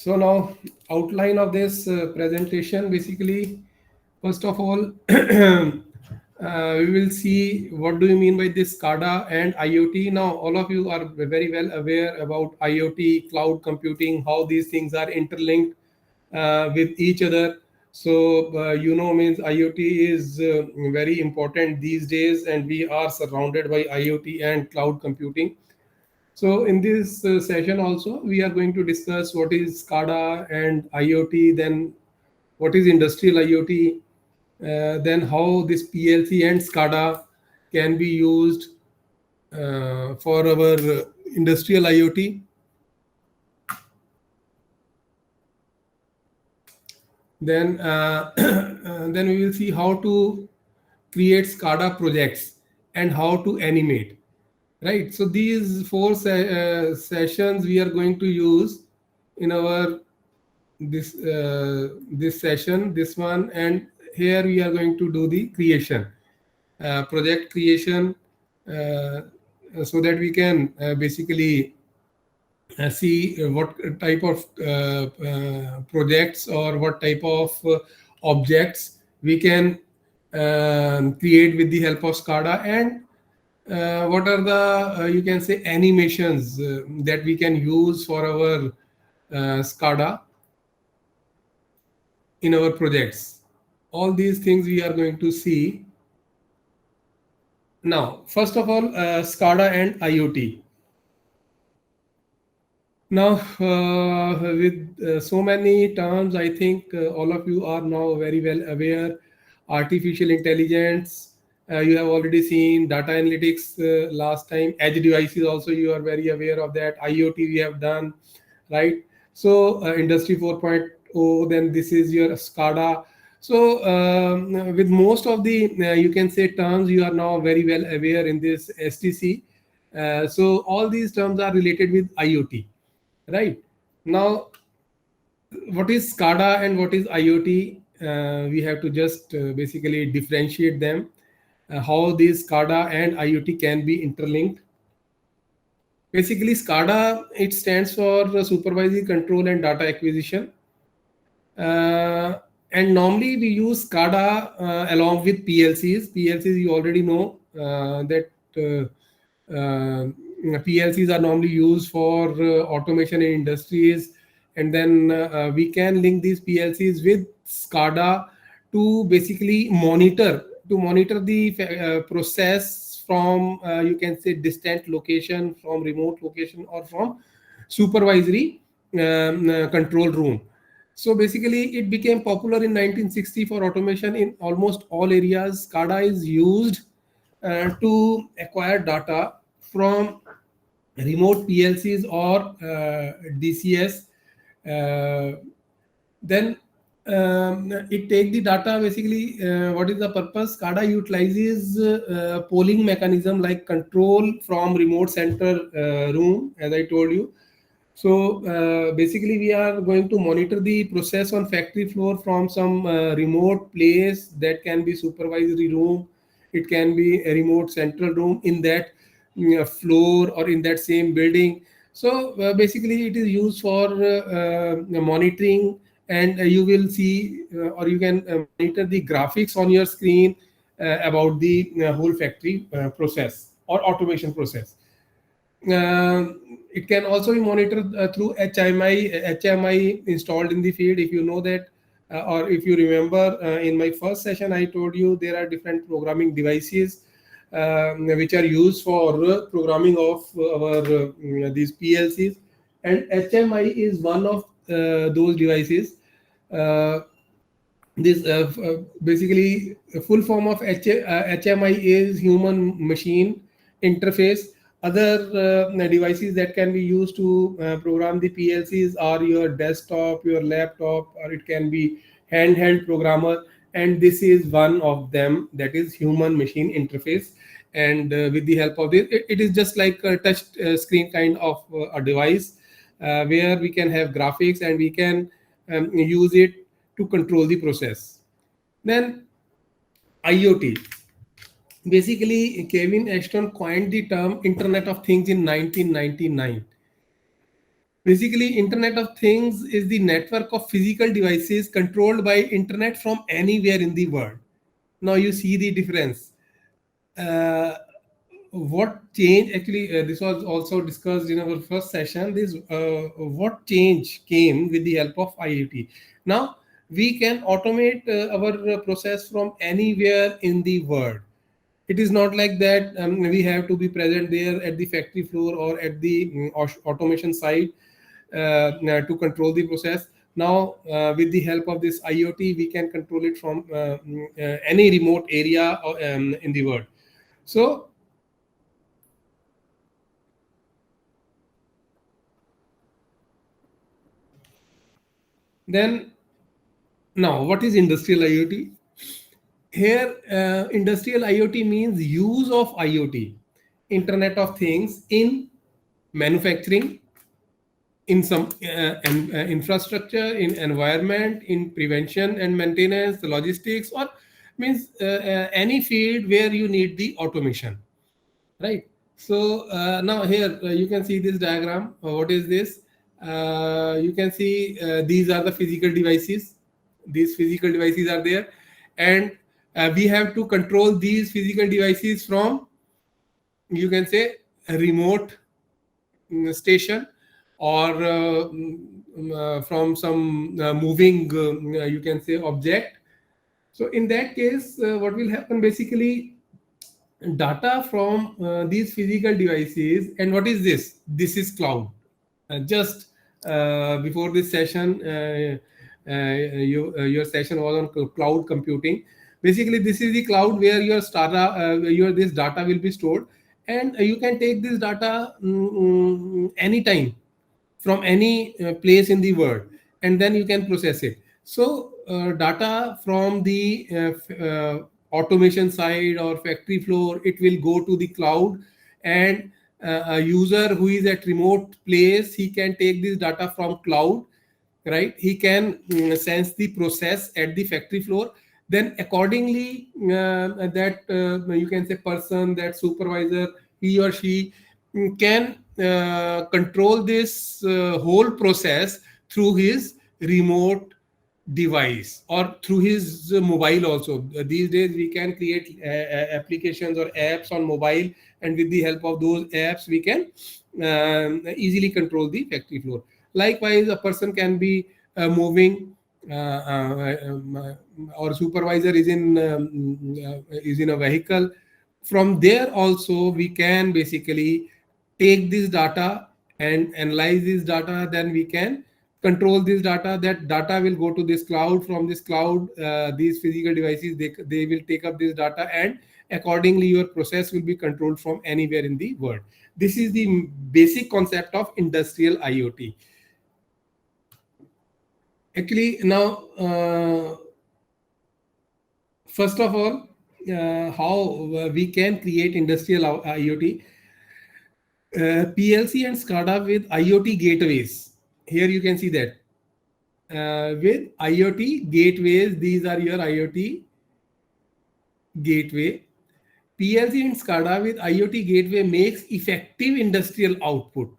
So now outline of this presentation, basically, first of all, we will see what do you mean by this SCADA and IoT. Now, all of you are very well aware about IoT, cloud computing, how these things are interlinked with each other. So, means IoT is very important these days, and we are surrounded by IoT and cloud computing. So in this session also, we are going to discuss what is SCADA and IoT, then what is industrial IoT, then how this PLC and SCADA can be used for our industrial IoT. Then, then we will see how to create SCADA projects and how to animate. Right. So these four sessions we are going to use in our this session, this one, and here we are going to do the creation, project creation, so that we can basically see what type of projects or what type of objects we can create with the help of SCADA, and what are the you can say animations that we can use for our SCADA in our projects. All these things we are going to see. Now, first of all, SCADA and IoT. Now, with so many terms, I think all of you are now very well aware. Artificial intelligence, you have already seen data analytics last time. Edge devices also, you are very aware of that. IoT we have done, right? So, Industry 4.0, then this is your SCADA. So, with most of the, you can say terms, you are now very well aware in this STC. So, all these terms are related with IoT. Right. Now, what is SCADA and what is IoT? We have to just basically differentiate them, how these SCADA and IoT can be interlinked. Basically, SCADA, it stands for supervisory control and data acquisition. And normally we use SCADA along with PLCs. PLCs, you already know that PLCs are normally used for automation in industries, and then we can link these PLCs with SCADA to basically monitor the process from you can say distant location, from remote location, or from supervisory control room. So basically, it became popular in 1960 for automation in almost all areas. SCADA is used to acquire data from remote PLCs or DCS. Then it take the data. Basically, what is the purpose? SCADA utilizes polling mechanism like control from remote center room, as I told you. So basically, we are going to monitor the process on factory floor from some remote place. That can be supervisory room, it can be a remote central room in that floor or in that same building. So basically, it is used for monitoring, and you will see or you can monitor the graphics on your screen about the whole factory process or automation process. It can also be monitored through HMI installed in the field. If you know that, or if you remember, in my first session, I told you there are different programming devices which are used for programming of our these PLCs, and HMI is one of those devices. This basically full form of HMI is human machine interface. Other devices that can be used to program the PLCs are your desktop, your laptop, or it can be handheld programmer, and this is one of them, that is human machine interface. And with the help of this, it is just like a touch screen kind of a device where we can have graphics and we can use it to control the process. Then IoT. Basically, Kevin Ashton coined the term Internet of Things in 1999. Basically, Internet of Things is the network of physical devices controlled by internet from anywhere in the world. Now you see the difference. Uh, what change actually, this was also discussed in our first session, this what change came with the help of IoT. Now we can automate our process from anywhere in the world. It is not like that we have to be present there at the factory floor or at the automation site to control the process. Now with the help of this IoT, we can control it from any remote area in the world. So then, now what is industrial IoT? Here, industrial IoT means use of IoT, Internet of Things, in manufacturing, in some infrastructure, in environment, in prevention and maintenance, logistics, or means any field where you need the automation, right? So now here you can see this diagram. What is this? You can see these are the physical devices. These physical devices are there, and we have to control these physical devices from, you can say, a remote station, or from some moving you can say object. So in that case, what will happen basically, data from these physical devices. And what is this? This is cloud. Just before this session, your session was on cloud computing. Basically, this is the cloud where your this data will be stored, and you can take this data anytime from any place in the world, and then you can process it. So data from the automation side or factory floor, it will go to the cloud, and a user who is at remote place, he can take this data from cloud, right? He can sense the process at the factory floor. Then accordingly, that you can say person, that supervisor, he or she can control this whole process through his remote device or through his mobile also. These days we can create applications or apps on mobile, and with the help of those apps we can easily control the factory floor. Likewise, a person can be moving, or supervisor is in a vehicle. From there also we can basically take this data and analyze this data. Then we can control this data. That data will go to this cloud. From this cloud, these physical devices, they will take up this data, and accordingly your process will be controlled from anywhere in the world. This is the basic concept of industrial IoT. Actually, now first of all, how we can create industrial IoT. PLC and SCADA with IoT gateways. Here you can see that with IoT gateways, these are your IoT gateway. PLC and SCADA with IoT gateway makes effective industrial output.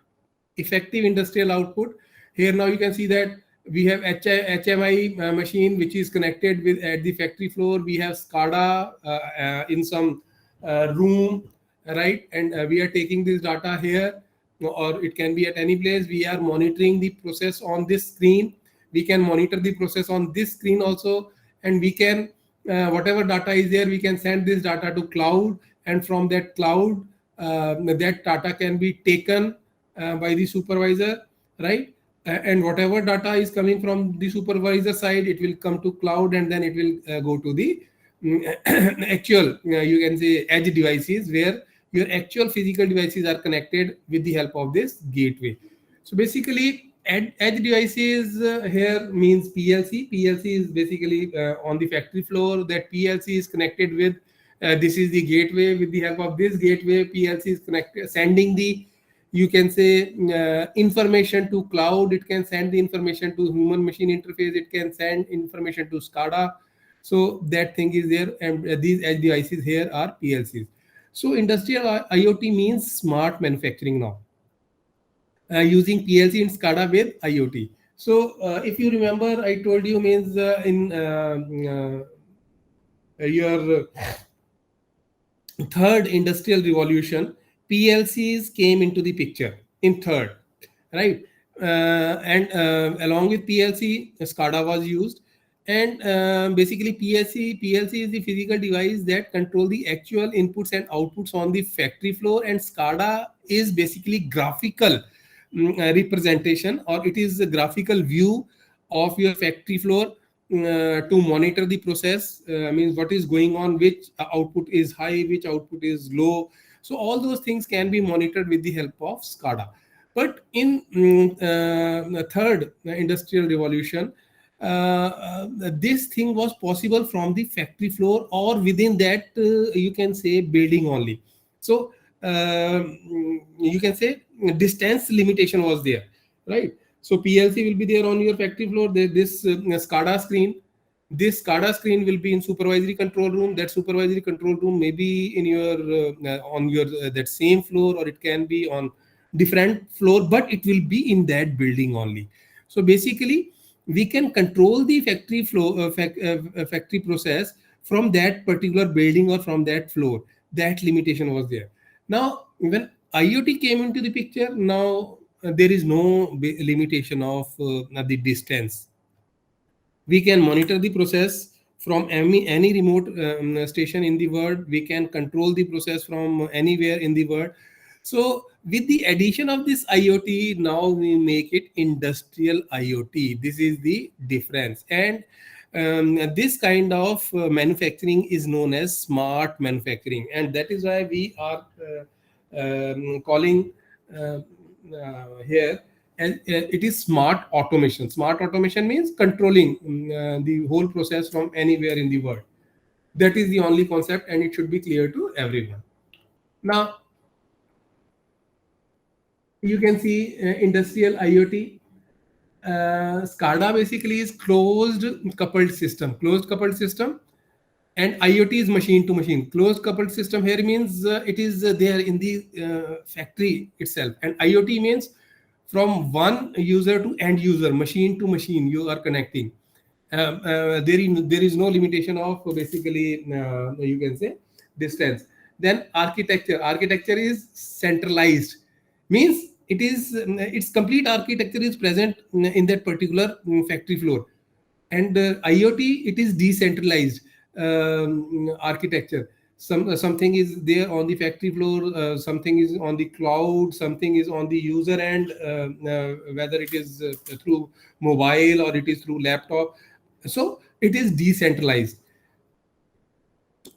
Effective industrial output. Here now you can see that we have HMI machine which is connected with at the factory floor. We have SCADA in some room, right? And we are taking this data here, or it can be at any place. We are monitoring the process on this screen. We can monitor the process on this screen also, and we can whatever data is there, we can send this data to cloud, and from that cloud, that data can be taken by the supervisor, right? And whatever data is coming from the supervisor side, it will come to cloud, and then it will go to the actual you can say edge devices, where your actual physical devices are connected with the help of this gateway. So basically, edge devices here means PLC. PLC is basically on the factory floor. That PLC is connected with this is the gateway. With the help of this gateway, PLC is connected, sending the, you can say, information to cloud. It can send the information to human machine interface. It can send information to SCADA. So that thing is there, and these edge devices here are PLCs. So industrial IoT means smart manufacturing now. using PLC in SCADA with IoT. So if you remember, I told you means in your third industrial revolution, PLCs came into the picture in third, right? And along with PLC, SCADA was used. And basically, PLC is the physical device that control the actual inputs and outputs on the factory floor, and SCADA is basically graphical representation, or it is a graphical view of your factory floor to monitor the process. Means what is going on, which output is high, which output is low. So all those things can be monitored with the help of SCADA. But in the third industrial revolution, this thing was possible from the factory floor, or within that you can say building only. So you can say distance limitation was there, right? So PLC will be there on your factory floor. This SCADA screen, this SCADA screen will be in supervisory control room. That supervisory control room may be in your on your that same floor, or it can be on different floor, but it will be in that building only. So basically, we can control the factory flow, factory process from that particular building or from that floor. That limitation was there. Now, when IoT came into the picture, now there is no limitation of the distance. We can monitor the process from any remote station in the world. We can control the process from anywhere in the world. So with the addition of this IoT, now we make it industrial IoT. This is the difference. And this kind of manufacturing is known as smart manufacturing, and that is why we are calling here, and it is smart automation. Smart automation means controlling the whole process from anywhere in the world. That is the only concept, and it should be clear to everyone. Now you can see industrial IoT. SCADA basically is closed coupled system. Closed coupled system. And IoT is machine to machine. Closed coupled system here means it is there in the factory itself. And IoT means from one user to end user, machine to machine, you are connecting. There is no limitation of basically, you can say, distance. Then architecture. Architecture is centralized. Means it is its complete architecture is present in that particular factory floor. And IoT, it is decentralized architecture. Something is there on the factory floor, something is on the cloud, something is on the user end, whether it is through mobile or it is through laptop. So it is decentralized.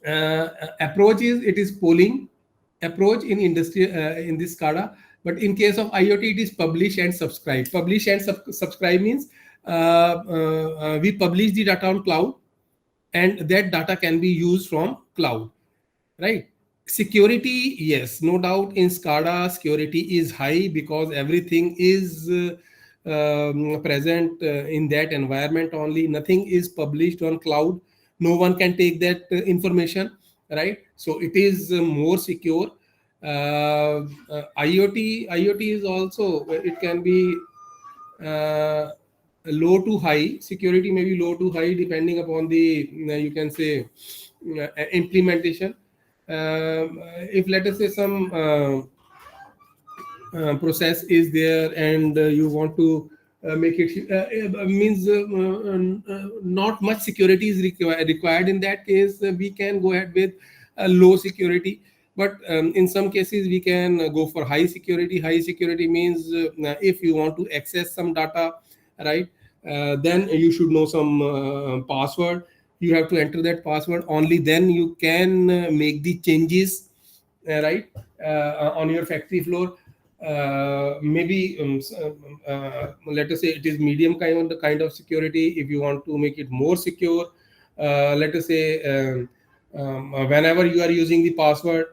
Approach is, it is polling approach in industry in this SCADA. But in case of IoT, it is publish and subscribe. Publish and subscribe means we publish the data on cloud, and that data can be used from cloud, right? Security, yes, no doubt in SCADA security is high, because everything is present in that environment only. Nothing is published on cloud. No one can take that information, right? So it is more secure. IoT is also, it can be low to high. Security may be low to high depending upon the you can say implementation. If let us say some process is there, and you want to make it means not much security is required. In that case, we can go ahead with low security. But in some cases we can go for high security. High security means if you want to access some data, right, then you should know some password. You have to enter that password, only then you can make the changes, right, on your factory floor. Maybe let us say it is medium kind of security. If you want to make it more secure, let us say whenever you are using the password,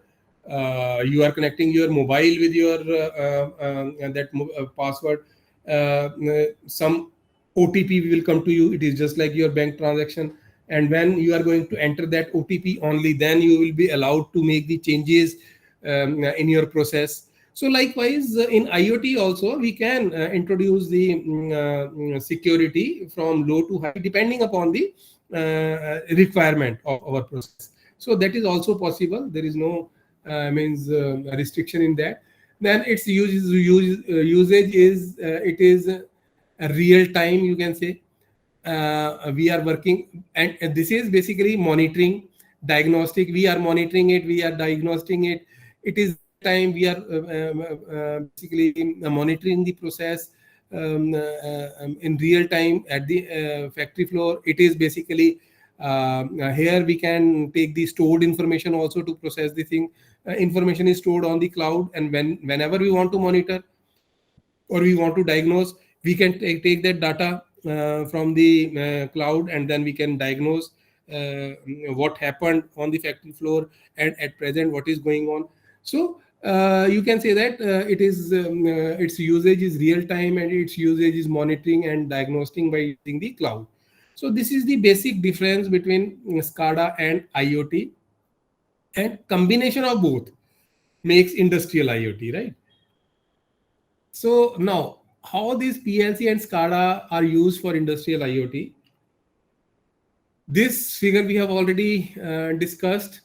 you are connecting your mobile with your password, some OTP will come to you. It is just like your bank transaction, and when you are going to enter that OTP, only then you will be allowed to make the changes in your process. So likewise, in IoT also, we can introduce the security from low to high depending upon the requirement of our process. So that is also possible. There is no means restriction in that. Then its usage is it is a real time, you can say. We are working, and this is basically monitoring, diagnostic. We are monitoring it, we are diagnosing it. It is real time. We are basically monitoring the process in real time at the factory floor. It is basically here we can take the stored information also to process the thing. Information is stored on the cloud, and whenever we want to monitor or we want to diagnose, we can take that data from the cloud, and then we can diagnose uh, what happened on the factory floor and at present what is going on. So you can say that it is its usage is real time and its usage is monitoring and diagnosing by using the cloud. So this is the basic difference between SCADA and IoT, and combination of both makes industrial IoT, right? So now, how these PLC and SCADA are used for industrial IoT? This figure we have already discussed.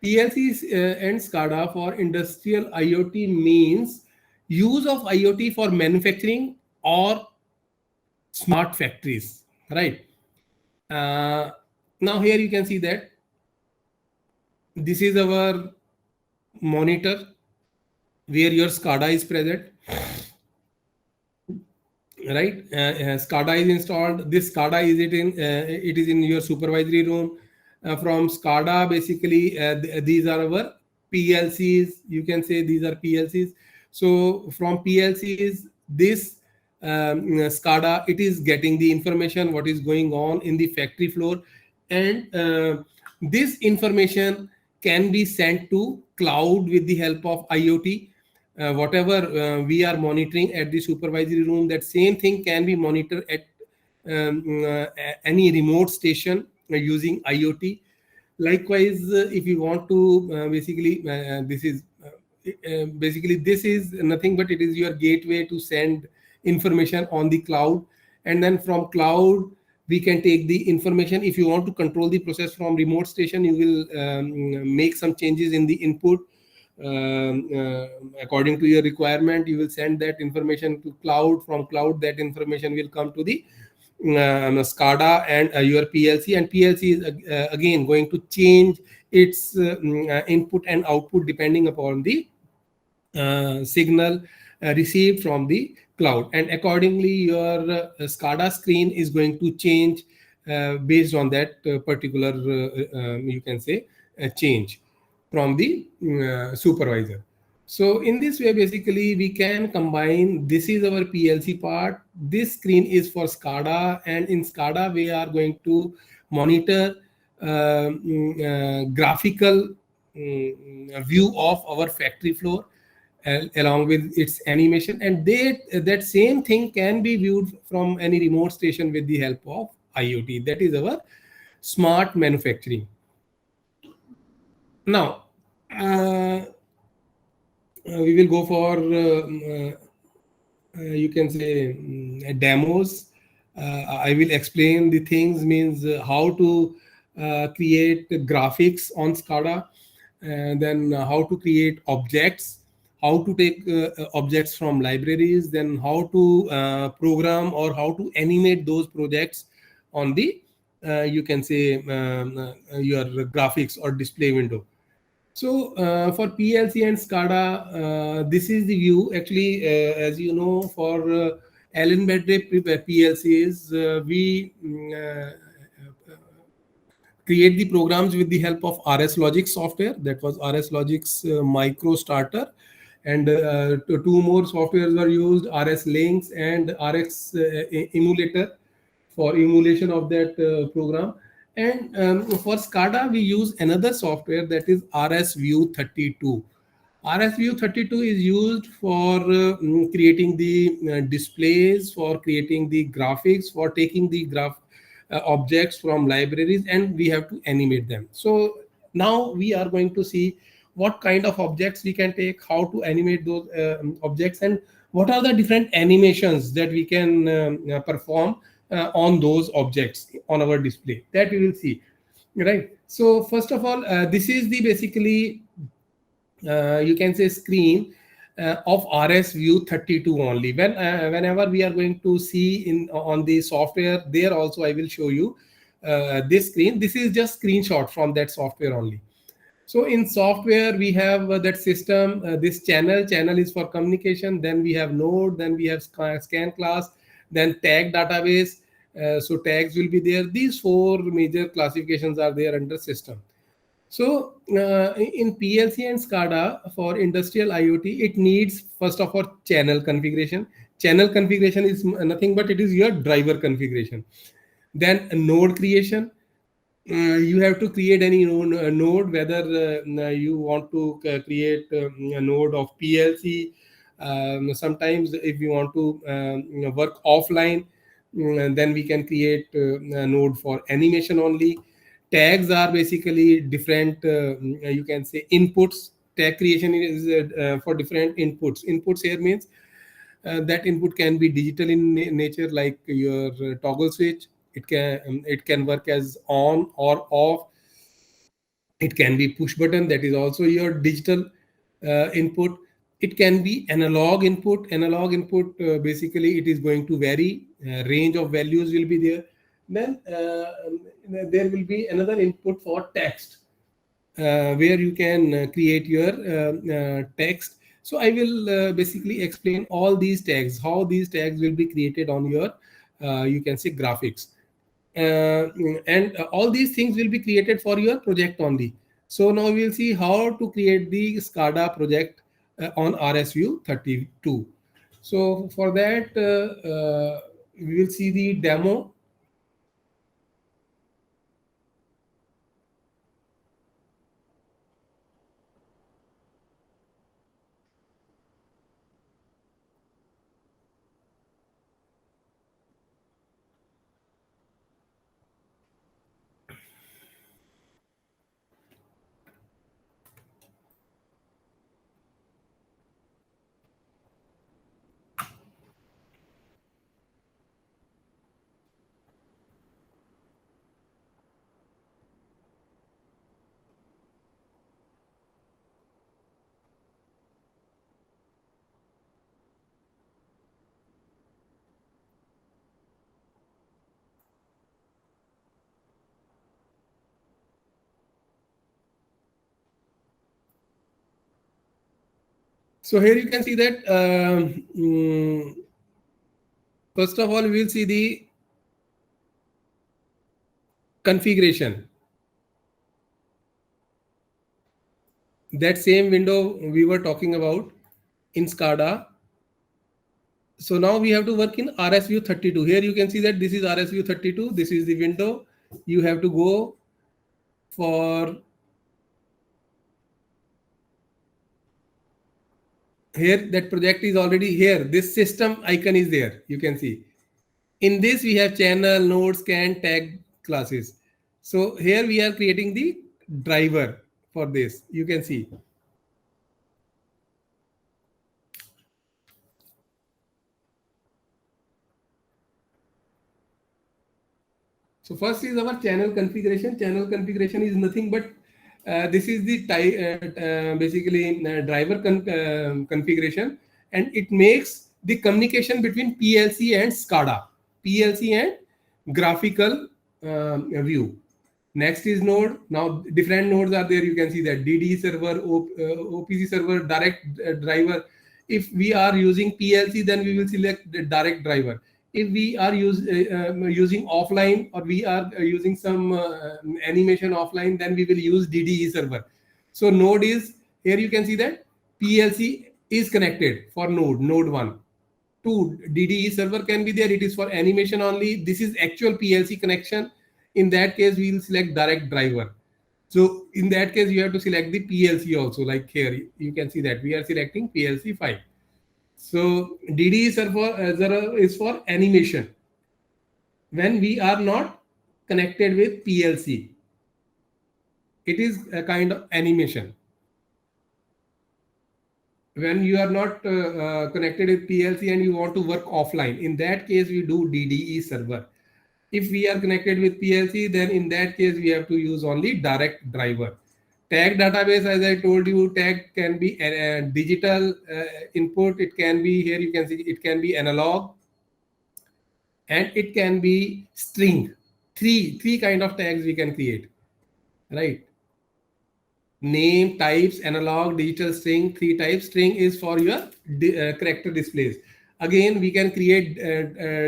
PLCs and SCADA for industrial IoT means use of IoT for manufacturing or smart factories, right? Uh, Now here you can see that this is our monitor where your SCADA is present, right? SCADA is installed. This SCADA is it is in your supervisory room. From SCADA, basically, these are our PLCs. You can say these are PLCs. So from PLCs, this SCADA, it is getting the information what is going on in the factory floor, and this information can be sent to cloud with the help of IoT. Whatever we are monitoring at the supervisory room, that same thing can be monitored at any remote station using IoT. Likewise, if you want to basically this is nothing but it is your gateway to send information on the cloud, and then from cloud we can take the information. If you want to control the process from remote station, you will make some changes in the input according to your requirement. You will send that information to cloud. From cloud, that information will come to the SCADA and your PLC, and PLC is again going to change its input and output depending upon the signal received from the cloud, and accordingly your SCADA screen is going to change based on that particular you can say change from the supervisor. So in this way, basically, we can combine. This is our PLC part. This screen is for SCADA, and in SCADA, we are going to monitor graphical view of our factory floor along with its animation, and that same thing can be viewed from any remote station with the help of IoT. That is our smart manufacturing. Now, we will go for you can say demos. I will explain the things, means how to create graphics on SCADA, and then how to create objects, how to take objects from libraries, then how to program or how to animate those projects on the you can say your graphics or display window. So for PLC and SCADA, this is the view. Actually, as you know, for Allen Bradley PLCs, we create the programs with the help of RS Logic software. That was RS Logic's Micro Starter, and two more softwares were used: RS Links and RX Emulator for emulation of that program. And for SCADA, we use another software, that is RS View 32. RS View 32 is used for creating the displays, for creating the graphics, for taking the graph objects from libraries, and we have to animate them. So now we are going to see what kind of objects we can take, how to animate those objects, and what are the different animations that we can perform on those objects on our display, that we will see, right? So first of all, this is the basically you can say screen of RS View 32 only. Whenever we are going to see in on the software, there also I will show you this screen. This is just screenshot from that software only. So in software, we have that system, this channel is for communication. Then we have node, then we have scan class, then tag database. So tags will be there. These four major classifications are there under system. So in PLC and SCADA for industrial IoT, it needs first of all channel configuration. Channel configuration is nothing but it is your driver configuration. Then node creation. You have to create any node, whether you want to create a node of PLC. Sometimes if you want to work offline, then we can create a node for animation only. Tags are basically different, you can say inputs. Tag creation is for different inputs. Inputs here means that input can be digital in nature, like your toggle switch. It can work as on or off. It can be push button, that is also your digital input. It can be analog input. Analog input, basically it is going to vary, range of values will be there. Then there will be another input for text, where you can create your text. So I will basically explain all these tags, how these tags will be created on your you can say graphics. And all these things will be created for your project only. So now we'll see how to create the SCADA project on RSView 32. So for that, we will see the demo. So here you can see that first of all, we will see the configuration. That same window we were talking about in SCADA. So now we have to work in RSView 32. Here you can see that this is RSView 32. This is the window. You have to go for here. That project is already here. This system icon is there. You can see. In this we have channel, node, scan, tag classes. So here we are creating the driver for this. You can see. So first is our channel configuration. Channel configuration is nothing but this is the basically driver configuration, and it makes the communication between PLC and SCADA, PLC and graphical view. Next is node. Now different nodes are there. You can see that DD server, OPC server, direct driver. If we are using PLC, then we will select the direct driver. If we are using offline, or we are using some animation offline, then we will use DDE server. So node is here. You can see that PLC is connected for node 1. 2, DDE server can be there. It is for animation only. This is actual PLC connection. In that case, we will select direct driver. So in that case, you have to select the PLC also. Like here, you can see that we are selecting PLC 5. So DDE server is for animation when we are not connected with PLC. It is a kind of animation. when you are not connected with PLC and you want to work offline, in that case we do DDE server. If we are connected with PLC, then in that case we have to use only direct driver. Tag database, as I told you, tag can be a digital input. It can be, here you can see, it can be analog, and it can be string. Three kind of tags we can create, right? Name, types, analog, digital, string. Three types. String is for your character displays. Again, we can create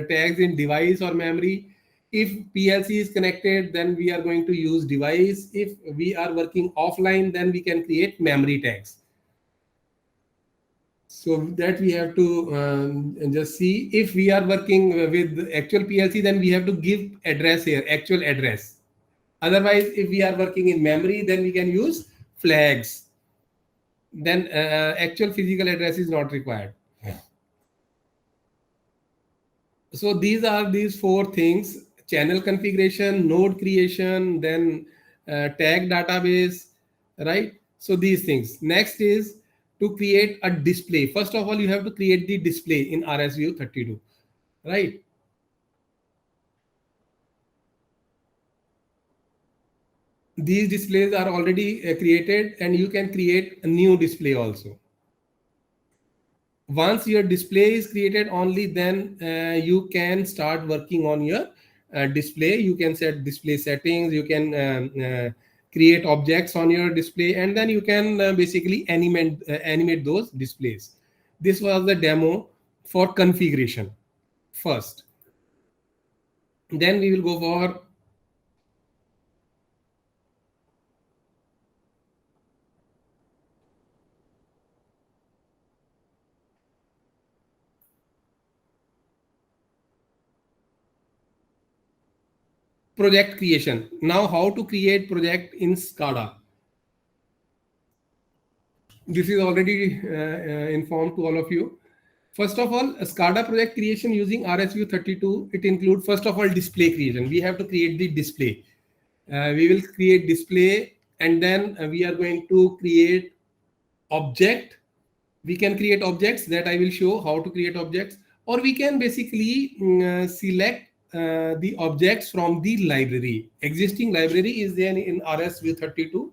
tags in device or memory. If PLC is connected, then we are going to use device. If we are working offline, then we can create memory tags. So that we have to just see. If we are working with actual PLC, then we have to give address here, actual address. Otherwise, if we are working in memory, then we can use flags. Then actual physical address is not required. So these are these four things: channel configuration, node creation, then tag database, right? So these things. Next is to create a display. First of all, you have to create the display in RSView32, right? These displays are already created, and you can create a new display also. Once your display is created, only then you can start working on your display. You can set display settings, you can create objects on your display, and then you can basically animate those displays. This was the demo for configuration first. Then we will go for project creation. Now, how to create project in SCADA? This is already informed to all of you. First of all, a SCADA project creation using RSView32, it includes first of all display creation. We have to create the display. We will create display, and then we are going to create object. We can create objects that I will show how to create objects, or we can basically select the objects from the library. Existing library is there in RSView32.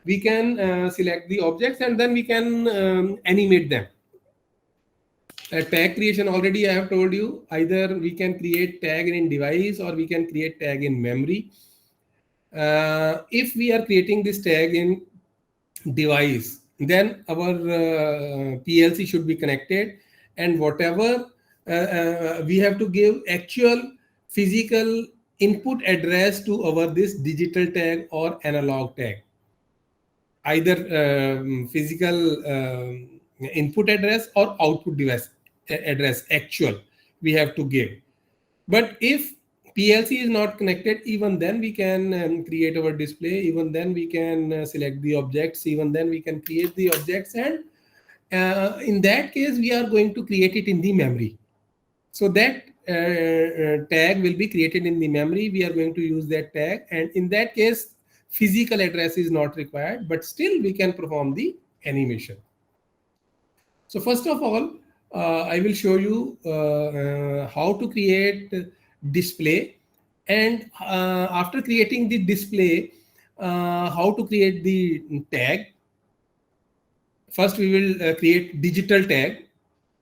We can select the objects, and then we can animate them. Tag creation, already I have told you, either we can create tag in device or we can create tag in memory. If we are creating this tag in device, then our PLC should be connected, and whatever we have to give actual physical input address to our this digital tag or analog tag. Either physical input address or output device address actual we have to give. But if PLC is not connected, even then we can create our display, even then we can select the objects, even then we can create the objects, and in that case we are going to create it in the memory. So that tag will be created in the memory. We are going to use that tag, and in that case physical address is not required, but still we can perform the animation. So first of all, I will show you how to create display, and after creating the display, how to create the tag. First we will create digital tag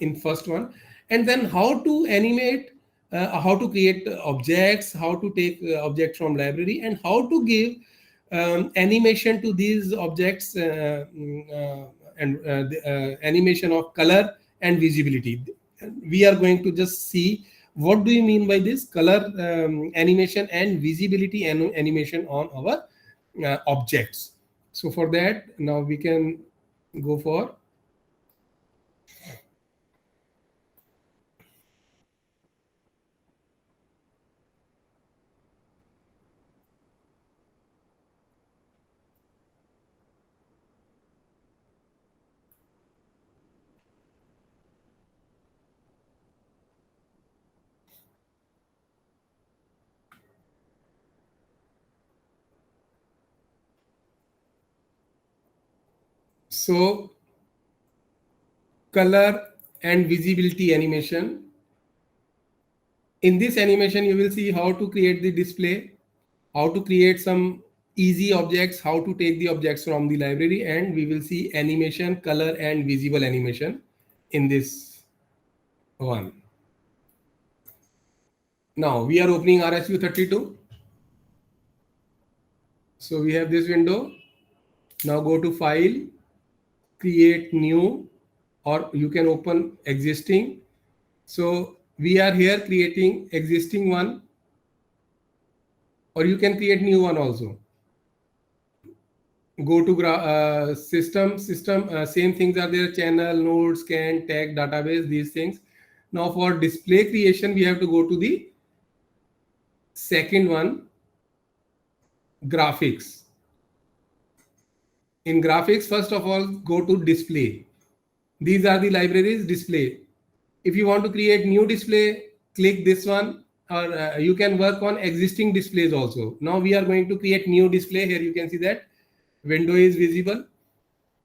in first one, and then how to animate, how to create objects, how to take objects from library, and how to give animation to these objects, and the animation of color and visibility. We are going to just see what do you mean by this color animation and visibility and animation on our objects. So for that, now we can go for so color and visibility animation. In this animation, you will see how to create the display, how to create some easy objects, how to take the objects from the library, and we will see animation, color and visible animation in this one. Now we are opening RSU32. So we have this window. Now go to File, Create New, or you can open Existing. So we are here creating existing one, or you can create new one also. Go to system, same things are there: channel, node, scan, tag, database, these things. Now for display creation, we have to go to the second one, graphics. In graphics, first of all, go to display. These are the libraries. Display. If you want to create new display, click this one, or you can work on existing displays also. Now we are going to create new display. Here you can see that window is visible.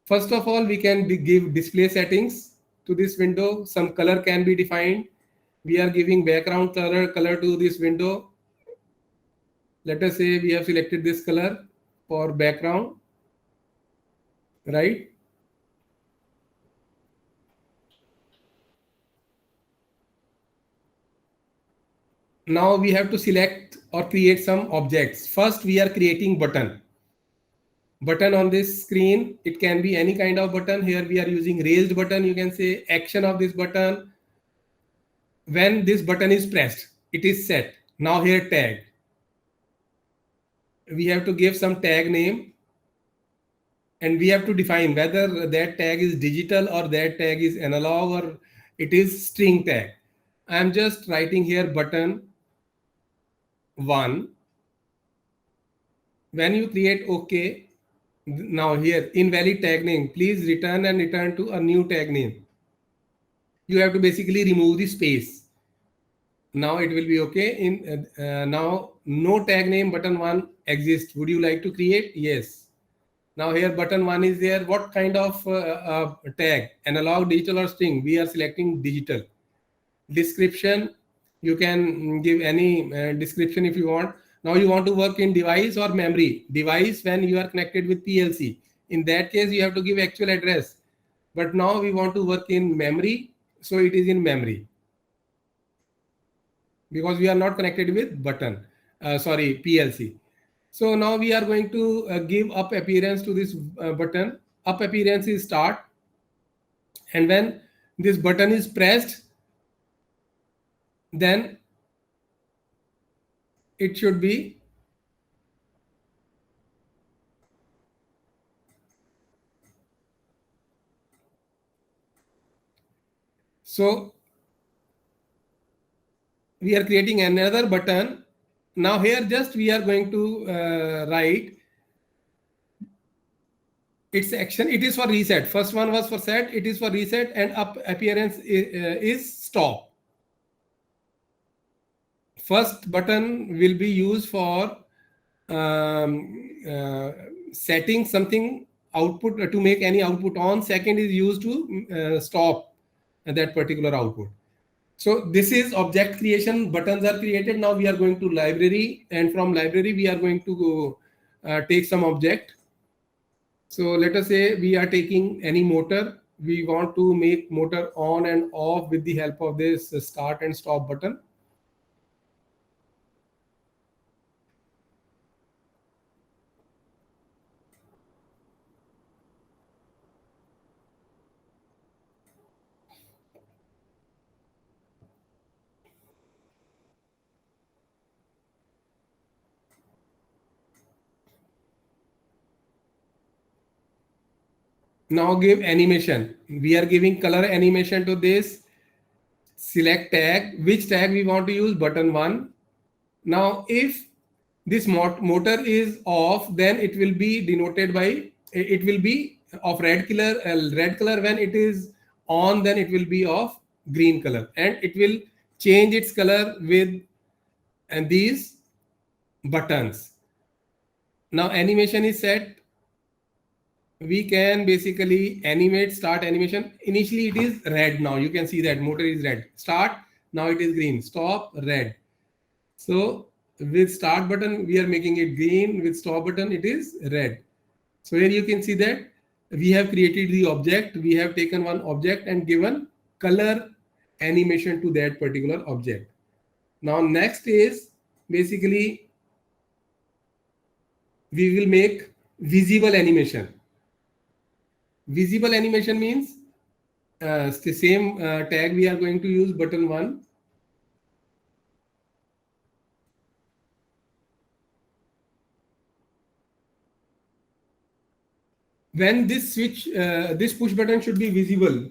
First of all, we can give display settings to this window. Some color can be defined. We are giving background color to this window. Let us say we have selected this color for background, right? Now we have to select or create some objects. First, we are creating button on this screen. It can be any kind of button. Here we are using raised button. You can say action of this button. When this button is pressed, it is set. Now here tag. We have to give some tag name, and we have to define whether that tag is digital or that tag is analog or it is string tag. I am just writing here button 1. When you create OK, now here invalid tag name, please return and return to a new tag name. You have to basically remove the space. Now it will be okay. Now no tag name button 1 exists. Would you like to create? Yes. Now here button 1 is there. What kind of tag? Analog, digital or string? We are selecting digital. Description, you can give any description if you want. Now you want to work in device or memory. Device when you are connected with PLC. In that case, you have to give actual address. But now we want to work in memory. So it is in memory, because we are not connected with PLC. So now we are going to give up appearance to this button. Up appearance is start, and when this button is pressed, then it should be so. We are creating another button. Now here just we are going to write its action. It is for reset. First one was for set. It is for reset, and up appearance is stop. First button will be used for setting something output to make any output on. Second is used to stop that particular output. So this is object creation. Buttons are created. Now we are going to library, and from library we are going to go take some object. So let us say we are taking any motor. We want to make motor on and off with the help of this start and stop button. Now give animation. We are giving color animation to this. Select tag. Which tag we want to use? Button 1. Now if this motor is off, then it will be denoted by, it will be of red color. When it is on, then it will be of green color, and it will change its color with these buttons. Now animation is set. we can basically animate, start animation. Initially it is red. Now you can see that motor is red. Start, now it is green. Stop, red. So with start button we are making it green, with stop button it is red. So here you can see that we have created the object, we have taken one object and given color animation to that particular object. Now next is basically we will make visible animation. Visible animation means the same tag we are going to use, button 1. When this switch, this push button should be visible.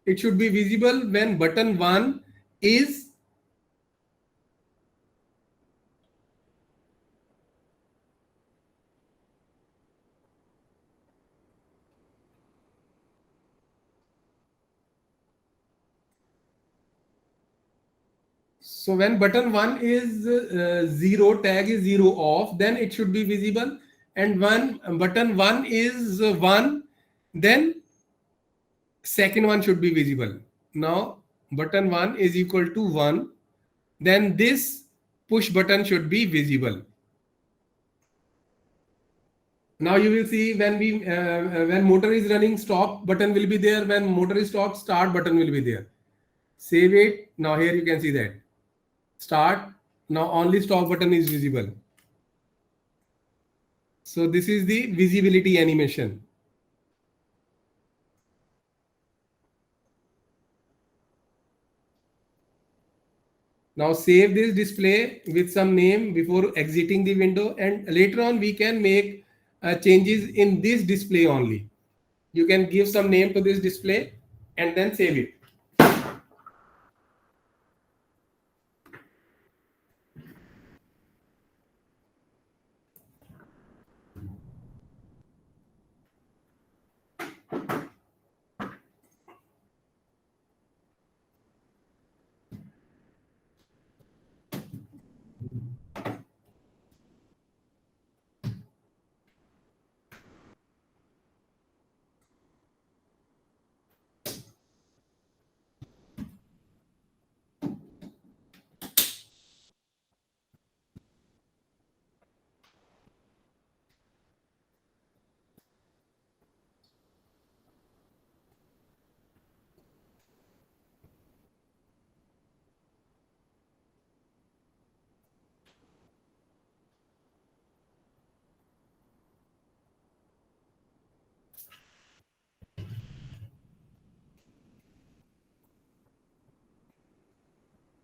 It should be visible when button 1 is so when button 1 is 0, tag is 0 off, then it should be visible. And when button 1 is 1, then second one should be visible. Now button 1 is equal to 1, then this push button should be visible. Now you will see when motor is running, stop button will be there. When motor is stopped, start button will be there. Save it. Now here you can see that start. Now only stop button is visible. So this is the visibility animation. Now save this display with some name before exiting the window, and later on we can make changes in this display only. You can give some name to this display and then save it.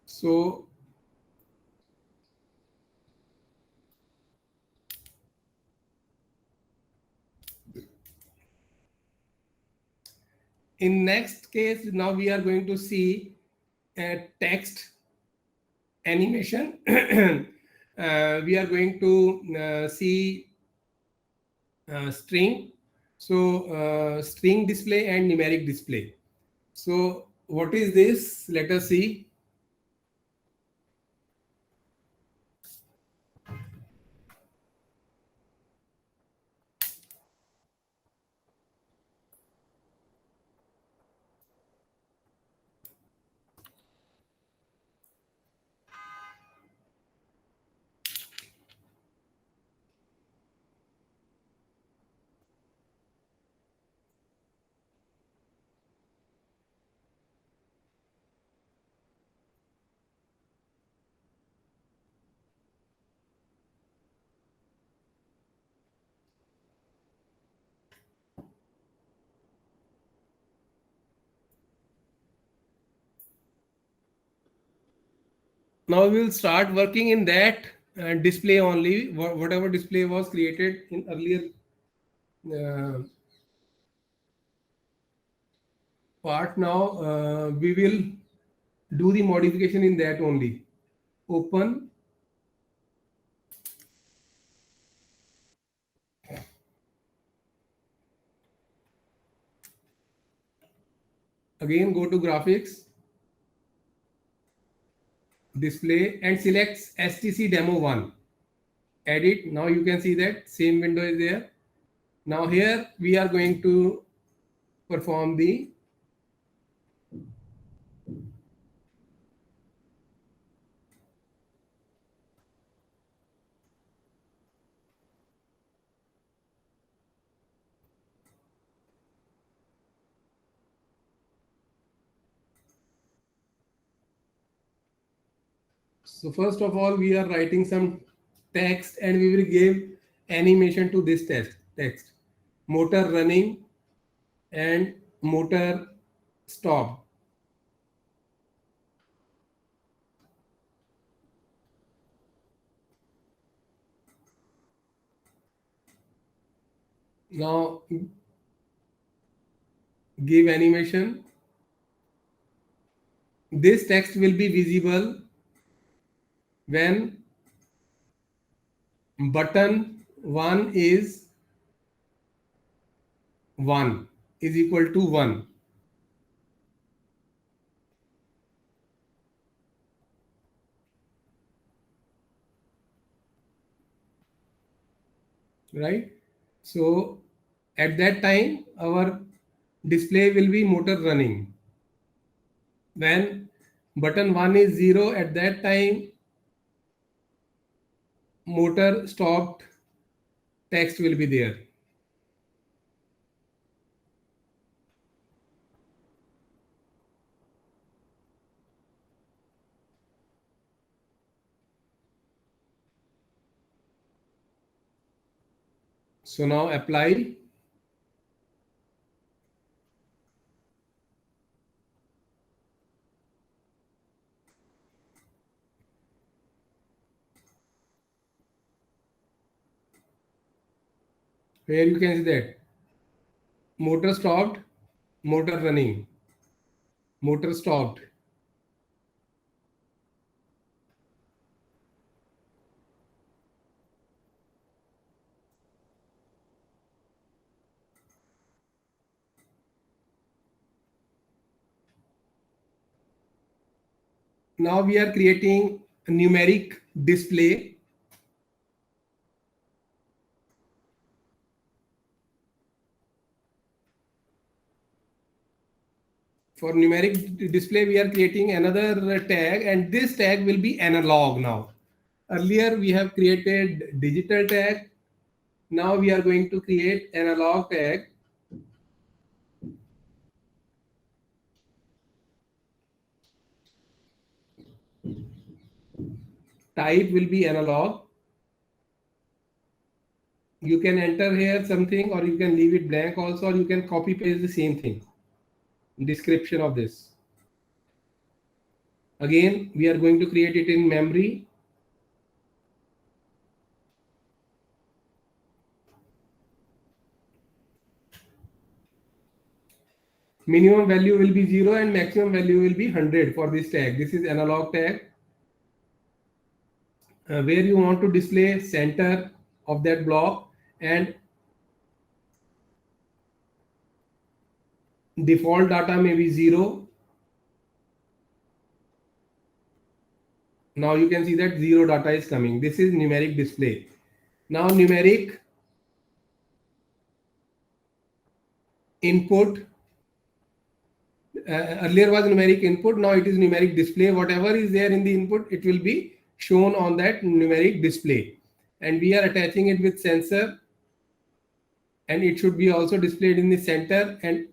So in next case, now we are going to see text animation. We are going to see string. So string display and numeric display. So what is this? Let us see. Now we will start working in that display only, whatever display was created in earlier part. Now we will do the modification in that only. Open. Again, go to graphics, display, and select STC demo 1. Edit. Now you can see that same window is there. Now here we are going to perform the so first of all we are writing some text and we will give animation to this text motor running and motor stop. Now give animation. This text will be visible when button 1 is 1 is equal to 1, right? So at that time our display will be motor running. When button 1 is 0, at that time motor stopped text will be there. So now apply. Here you can see that motor stopped, motor running, motor stopped. Now we are creating a numeric display. For numeric display, we are creating another tag, and this tag will be analog now. Earlier, we have created digital tag. Now we are going to create analog tag. Type will be analog. You can enter here something, or you can leave it blank also, or you can copy paste the same thing. Description of this. Again, we are going to create it in memory. Minimum value will be 0 and maximum value will be 100 for this tag. This is analog tag. Where you want to display center of that block, and default data may be 0. Now you can see that 0 data is coming. This is numeric display. Now numeric input, earlier was numeric input, now it is numeric display. Whatever is there in the input, it will be shown on that numeric display, and we are attaching it with sensor, and it should be also displayed in the center, and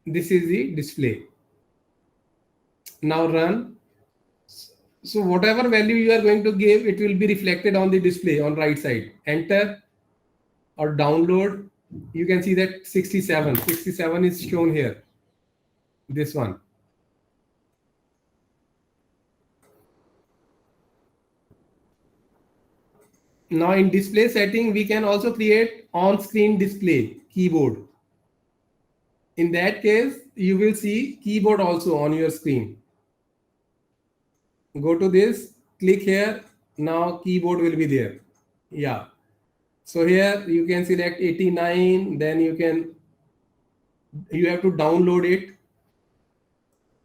this is the display. Now run. So whatever value you are going to give, it will be reflected on the display on right side. Enter or download. You can see that 67 is shown here. This one. Now in display setting, we can also create on-screen display keyboard. In that case, you will see keyboard also on your screen. Go to this, click here. Now keyboard will be there. Yeah. So here you can select 89, then you have to download it.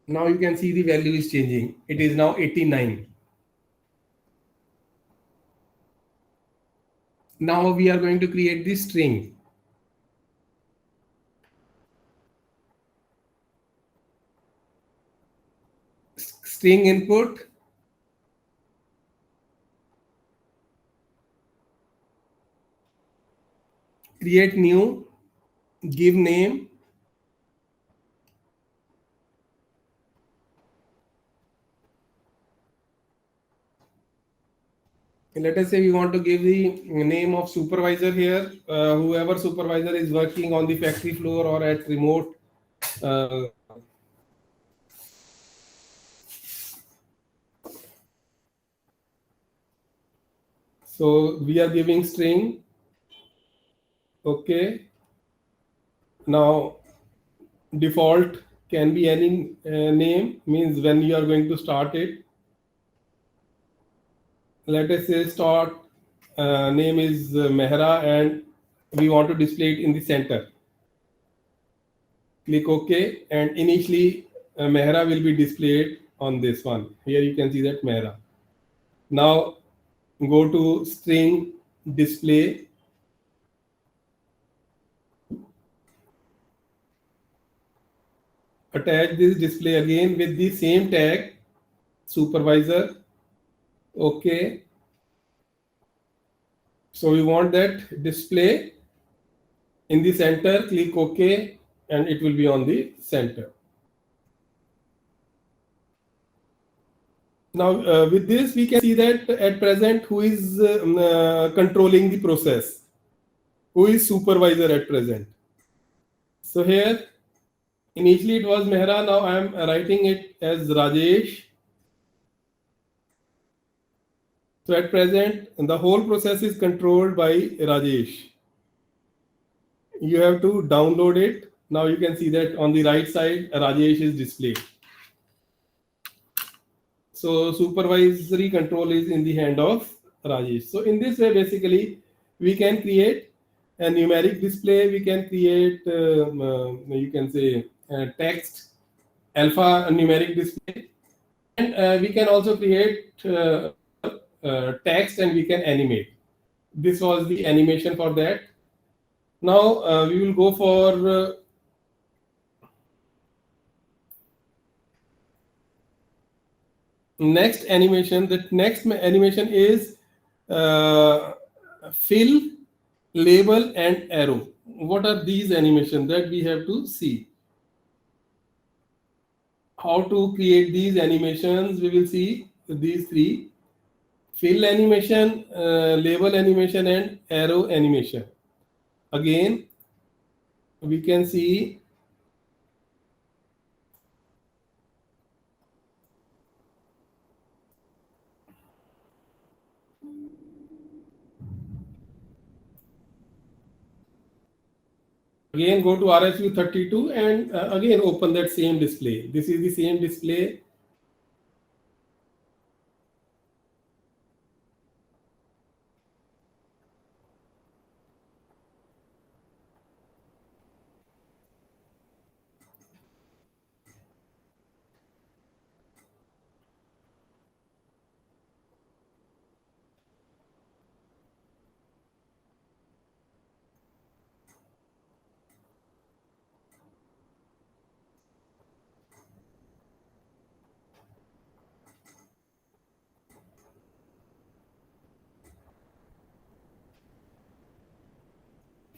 Now you can see the value is changing. It is now 89. Now we are going to create the string. String input, create new, give name. Let us say we want to give the name of supervisor here, whoever supervisor is working on the factory floor or at remote. Uh, so we are giving string. Okay. Now default can be any name, means when you are going to start it. Let us say start name is Mehra and we want to display it in the center. Click OK, and initially Mehra will be displayed on this one. Here you can see that Mehra. Now go to string display. Attach this display again with the same tag supervisor. Okay. So we want that display in the center. Click OK and it will be on the center. Now with this we can see that at present who is controlling the process, who is supervisor at present. So here initially it was Mehra, now I am writing it as Rajesh. So at present the whole process is controlled by Rajesh. You have to download it. Now you can see that on the right side Rajesh is displayed. So supervisory control is in the hand of Rajesh. So in this way basically we can create a numeric display, we can create you can say text alpha numeric display, and we can also create text and we can animate. This was the animation for that. Now we will go for next animation. The next animation is fill, label and arrow. What are these animations that we have to see? How to create these animations, we will see these three: fill animation, label animation and arrow animation. Again we can see again go to RSU32 and again open that same display. This is the same display.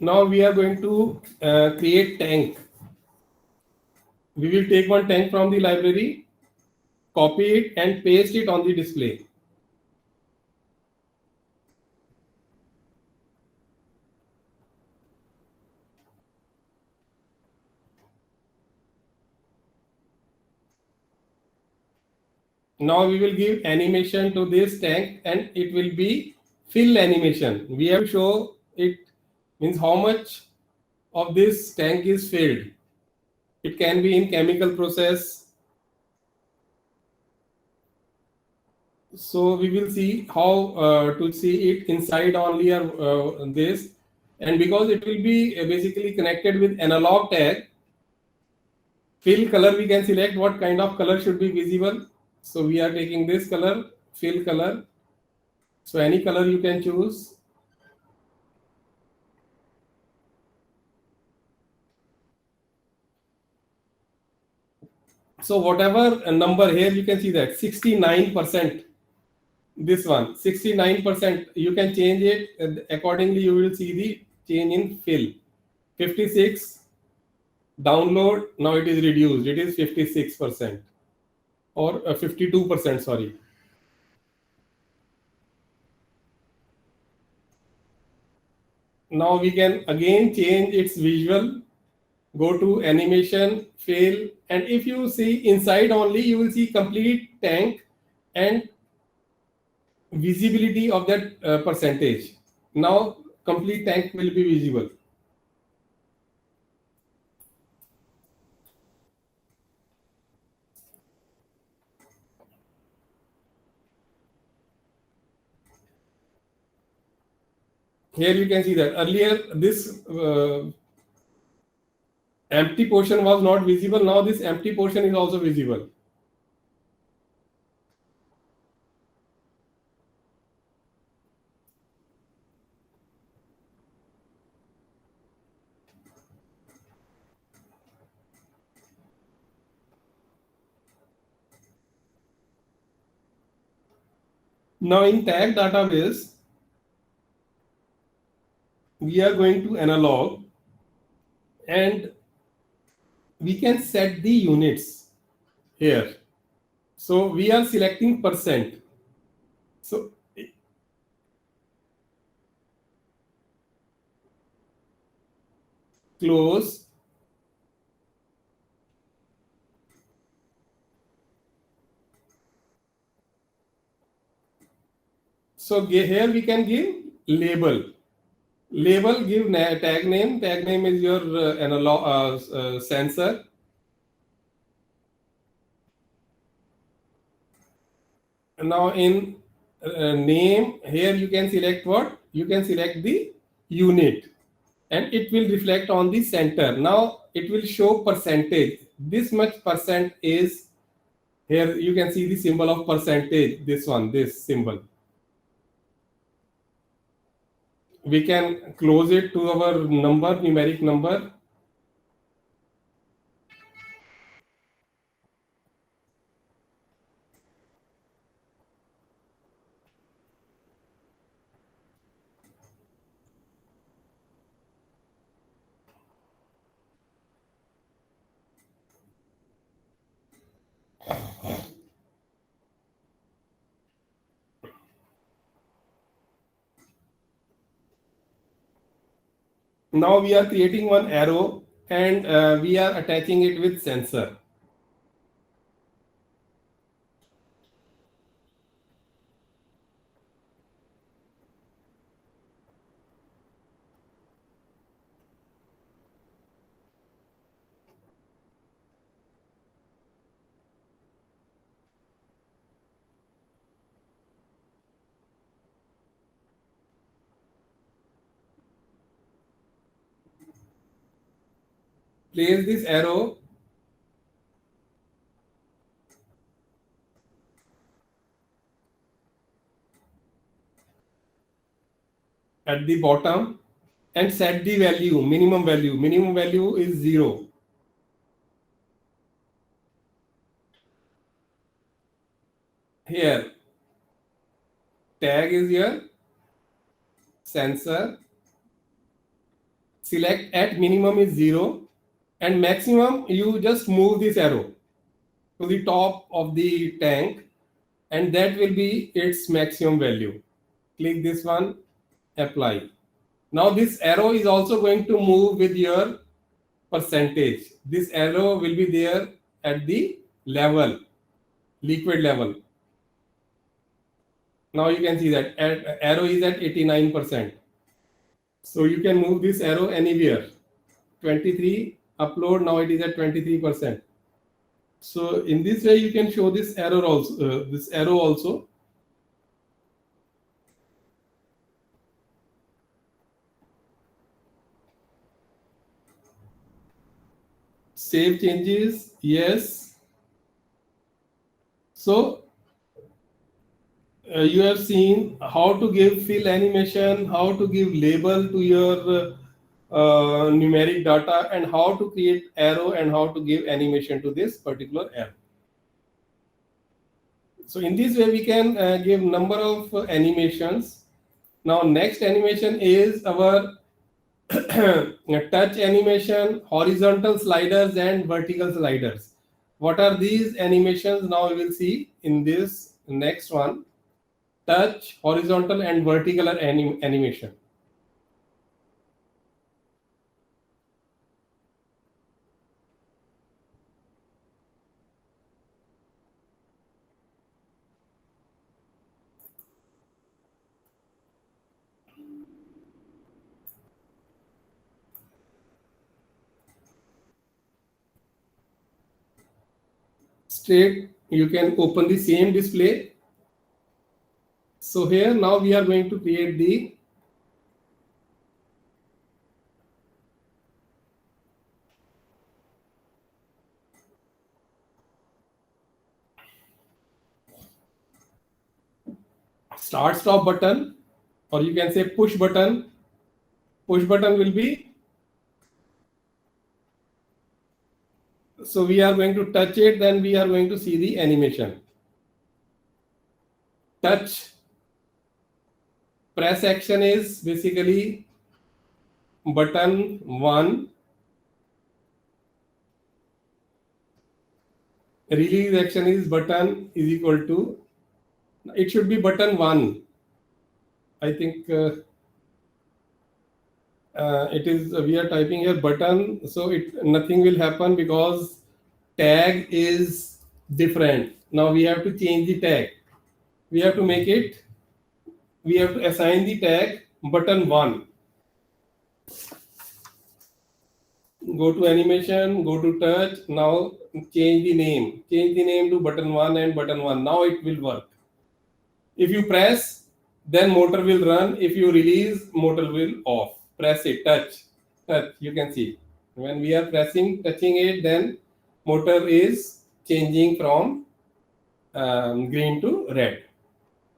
Now we are going to create tank. We will take one tank from the library, copy it and paste it on the display. Now we will give animation to this tank and it will be fill animation. We have to show it, means how much of this tank is filled. It can be in chemical process. So we will see how to see it inside only or this, and because it will be basically connected with analog tag, fill color we can select what kind of color should be visible. So we are taking this color, fill color. So any color you can choose. So whatever number here, you can see that 69%, this one 69%, you can change it accordingly. You will see the change in fill. 56 download, now it is reduced, it is 56% or 52%, sorry. Now we can again change its visual, go to animation, fail, and if you see inside only, you will see complete tank and visibility of that percentage. Now complete tank will be visible. Here you can see that earlier this empty portion was not visible. Now this empty portion is also visible. Now in tag database, we are going to analog and we can set the units here. So we are selecting percent. So close. So here we can give label. Label, give tag name. Tag name is your analog sensor. Now in name, here you can select what? You can select the unit and it will reflect on the center. Now it will show percentage. This much percent is here. You can see the symbol of percentage. This one, this symbol. We can close it to our number, numeric number. Now we are creating one arrow and we are attaching it with sensor. Place this arrow at the bottom and set the value, minimum value. Minimum value is 0. Here, tag is here, sensor. Select at minimum is 0 and maximum, you just move this arrow to the top of the tank and that will be its maximum value. Click this one, apply. Now this arrow is also going to move with your percentage. This arrow will be there at the level, liquid level. Now you can see that arrow is at 89%. So you can move this arrow anywhere. 23, upload, now it is at 23%. So in this way you can show this arrow also. Save changes, yes. So you have seen how to give fill animation, how to give label to your numeric data, and how to create arrow and how to give animation to this particular arrow. So in this way we can give number of animations. Now next animation is our touch animation, horizontal sliders and vertical sliders. What are these animations? Now we will see in this next one. Touch, horizontal and vertical animation. Straight, you can open the same display. So here now we are going to create the start stop button, or you can say push button. Push button will be, so we are going to touch it, then we are going to see the animation. Touch, press action is basically button 1. Release action is button is equal to, it should be button 1. I think it is, we are typing here button, so it nothing will happen because tag is different. Now we have to change the tag. We have to make it, we have to assign the tag button 1. Go to animation, go to touch. Now change the name. Change the name to button 1 and button 1. Now it will work. If you press, then motor will run. If you release, motor will off. Press it, touch. Touch, you can see. When we are pressing, touching it, then motor is changing from green to red.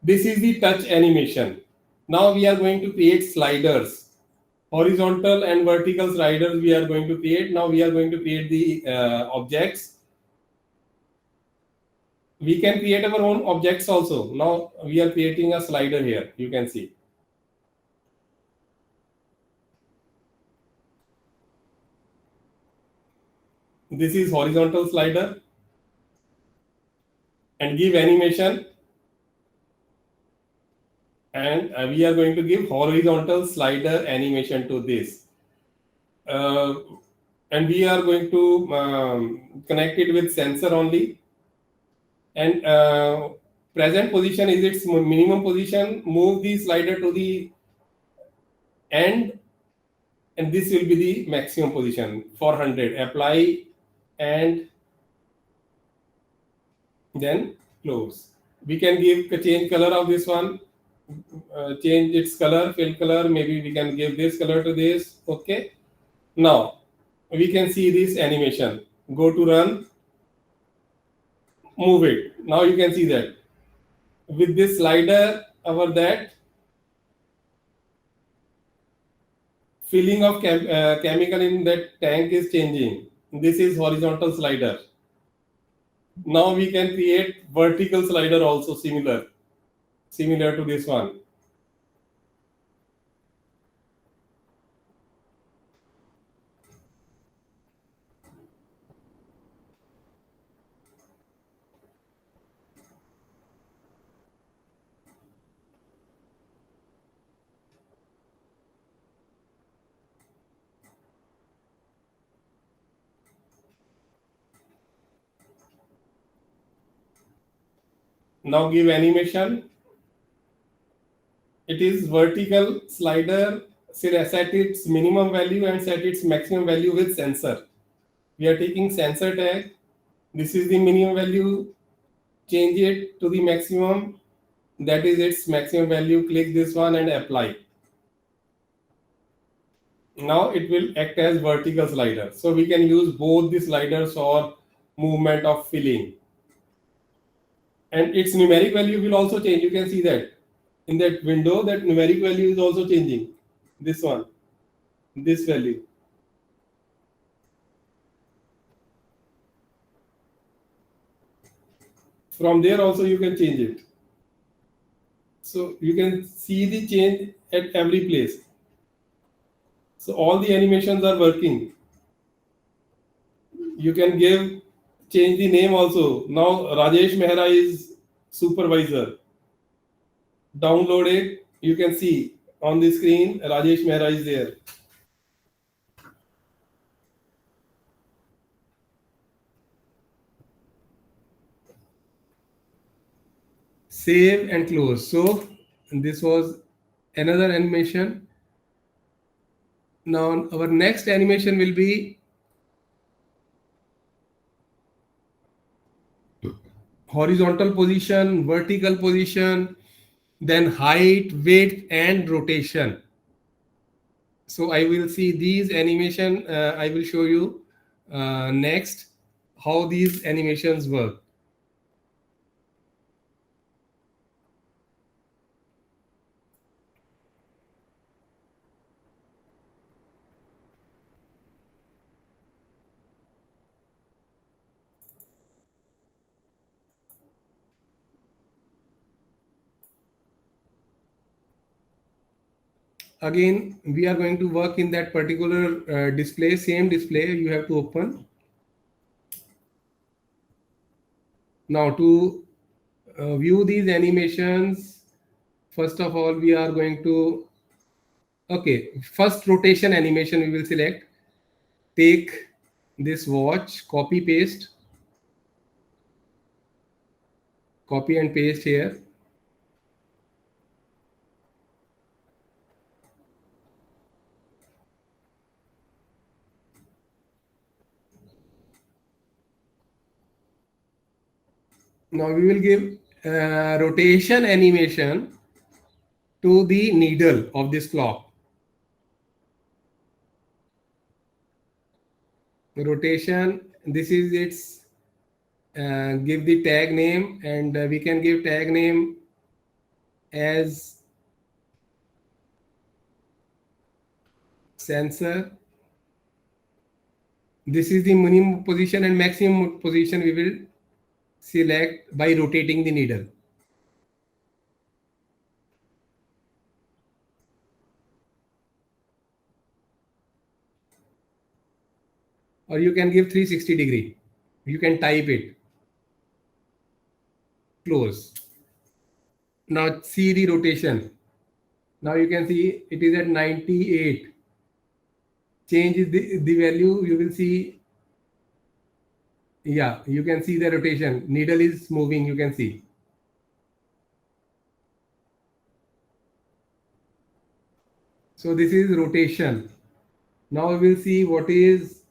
This is the touch animation. Now we are going to create sliders. Horizontal and vertical sliders we are going to create. Now we are going to create the objects. We can create our own objects also. Now we are creating a slider here. You can see. This is horizontal slider. And give animation. And we are going to give horizontal slider animation to this. And we are going to connect it with sensor only. And present position is its minimum position. Move the slider to the end, and this will be the maximum position. 400. Apply and then close. We can give change color of this one. Change its color, fill color. Maybe we can give this color to this. Okay. Now we can see this animation. Go to run. Move it. Now you can see that with this slider over that filling of chemical in that tank is changing. This is horizontal slider. Now we can create vertical slider also similar to this one. Now give animation. It is vertical slider, set its minimum value and set its maximum value with sensor. We are taking sensor tag. This is the minimum value. Change it to the maximum. That is its maximum value. Click this one and apply. Now it will act as vertical slider. So we can use both the sliders for movement of filling. And its numeric value will also change. You can see that in that window, that numeric value is also changing. This one. this value. From there also you can change it. So you can see the change at every place. So all the animations are working. You can change the name also. Now Rajesh Mehra is supervisor. Download it. You can see on the screen Rajesh Mehra is there. Save and close. So this was another animation. Now our next animation will be horizontal position, vertical position, then height, width, and rotation. So I will see these animation. I will show you next how these animations work. Again, we are going to work in that particular display, same display you have to open. Now to view these animations, first of all, we are going to, okay, first rotation animation we will select. Take this watch, copy and paste here. Now we will give rotation animation to the needle of this clock. Rotation, this is its give the tag name, and we can give tag name as sensor. This is the minimum position and maximum position we will select by rotating the needle. Or you can give 360-degree. You can type it. Close. Now see the rotation. Now you can see it is at 98. Change the value, you will see. Yeah, you can see the rotation. Needle is moving, you can see. So this is rotation. Now we will see what is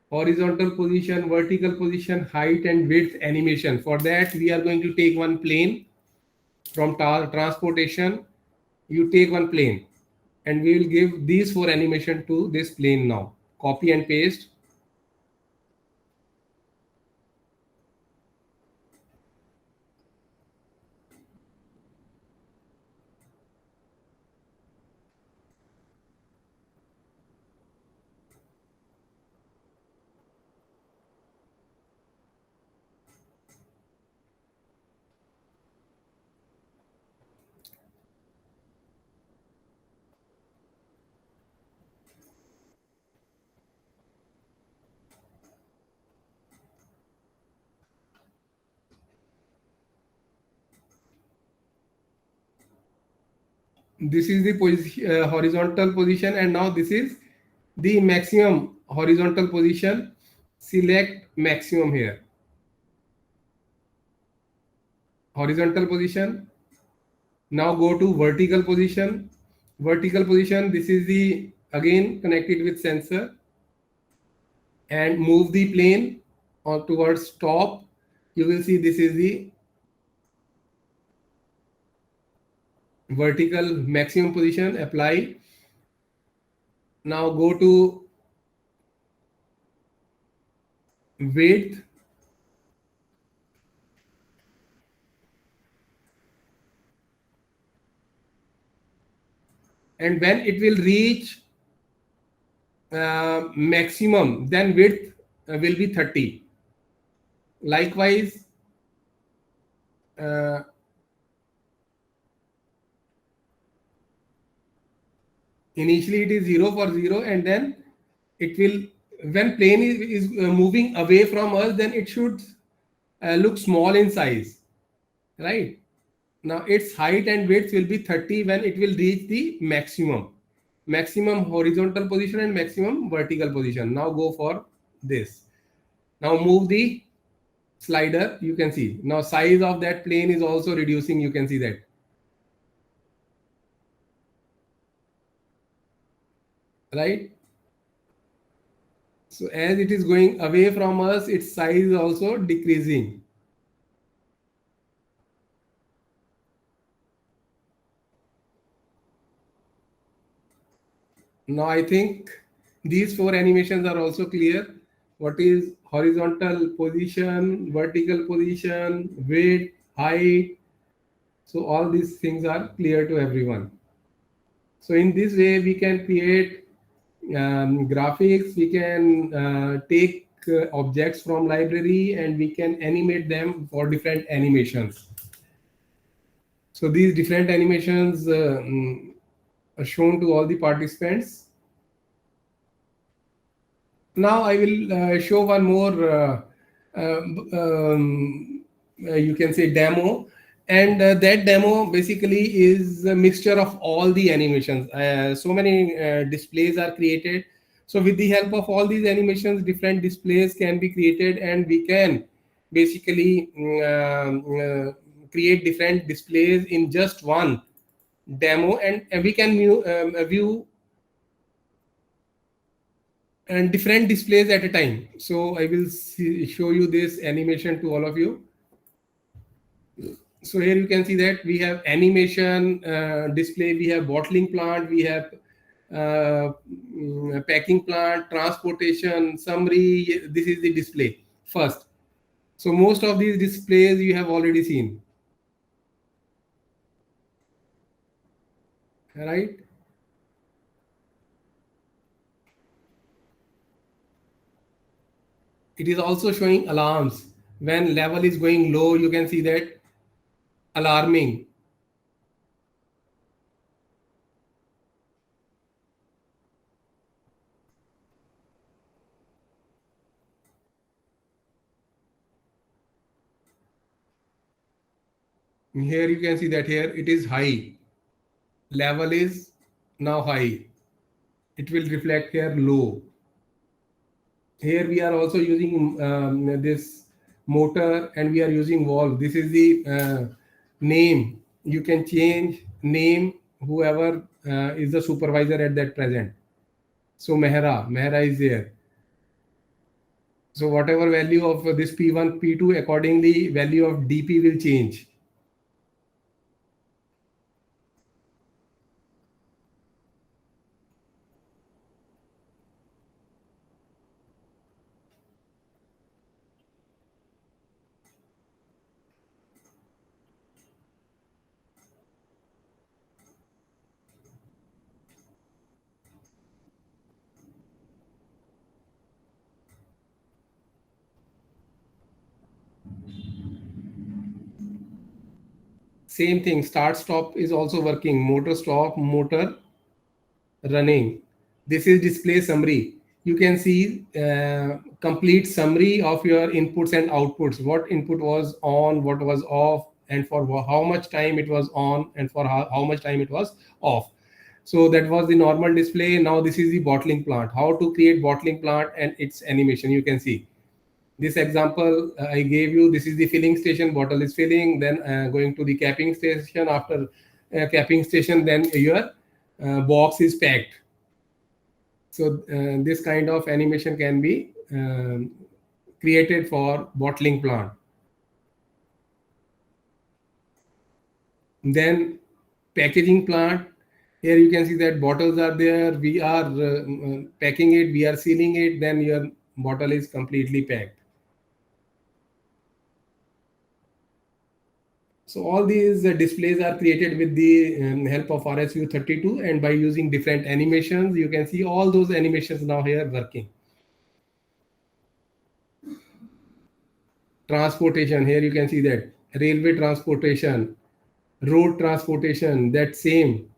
horizontal position, vertical position, height and width animation. For that, we are going to take one plane from transportation. You take one plane and we will give these four animation to this plane now. Copy and paste. This is the horizontal position, and now this is the maximum horizontal position. Select maximum here. Horizontal position. Now go to vertical position. Vertical position, this is the again connected with sensor, and move the plane or towards top. You will see this is the vertical maximum position. Apply. Now go to width, and when it will reach maximum, then width will be 30. Likewise, uh, initially it is 0 for 0, and then it will, when plane is moving away from us, then it should look small in size, right? Now its height and width will be 30 when it will reach the maximum horizontal position and maximum vertical position. Now go for this. Now move the slider, you can see now size of that plane is also reducing, you can see that, right? So as it is going away from us, its size is also decreasing. Now I think these four animations are also clear. What is horizontal position, vertical position, width, height. So all these things are clear to everyone. So in this way we can create graphics, we can take objects from library and we can animate them for different animations. So these different animations are shown to all the participants. Now I will show one more, you can say, demo, and that demo basically is a mixture of all the animations. So many displays are created. So with the help of all these animations, different displays can be created, and we can basically create different displays in just one demo, and we can view and different displays at a time. So I will show you this animation to all of you. So here you can see that we have animation display, we have bottling plant, we have packing plant, transportation, summary. This is the display first. So most of these displays you have already seen, right? It is also showing alarms. When level is going low, you can see that alarming. Here you can see that here it is high. Level is now high. It will reflect here low. Here we are also using this motor, and we are using valve. This is the name. You can change name whoever is the supervisor at that present. So Mehra is there. So whatever value of this P1, P2, accordingly value of DP will change. Same thing, start stop is also working. Motor stop, motor running. This is display summary. You can see complete summary of your inputs and outputs. What input was on, what was off, and for how much time it was on, and for how much time it was off. So that was the normal display. Now this is the bottling plant. How to create bottling plant and its animation. You can see this example I gave you. This is the filling station. Bottle is filling. Then going to the capping station. After capping station, then your box is packed. So this kind of animation can be created for bottling plant. Then packaging plant. Here you can see that bottles are there. We are packing it. We are sealing it. Then your bottle is completely packed. So all these displays are created with the help of RSU32, and by using different animations, you can see all those animations now here working. Transportation, here you can see that railway transportation, road transportation, that same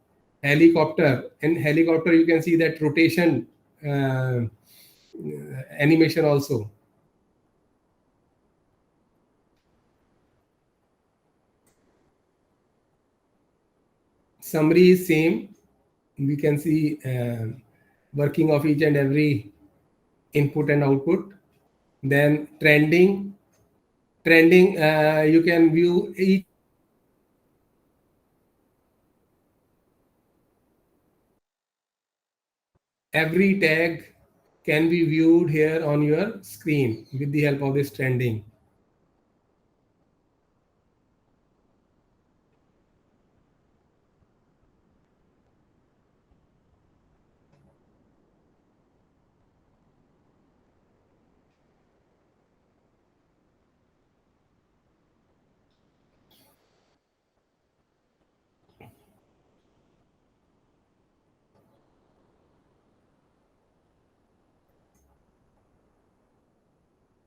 helicopter. In helicopter, you can see that rotation uh, animation also. Summary is same. We can see working of each and every input and output. Then trending, you can view each every tag can be viewed here on your screen with the help of this trending.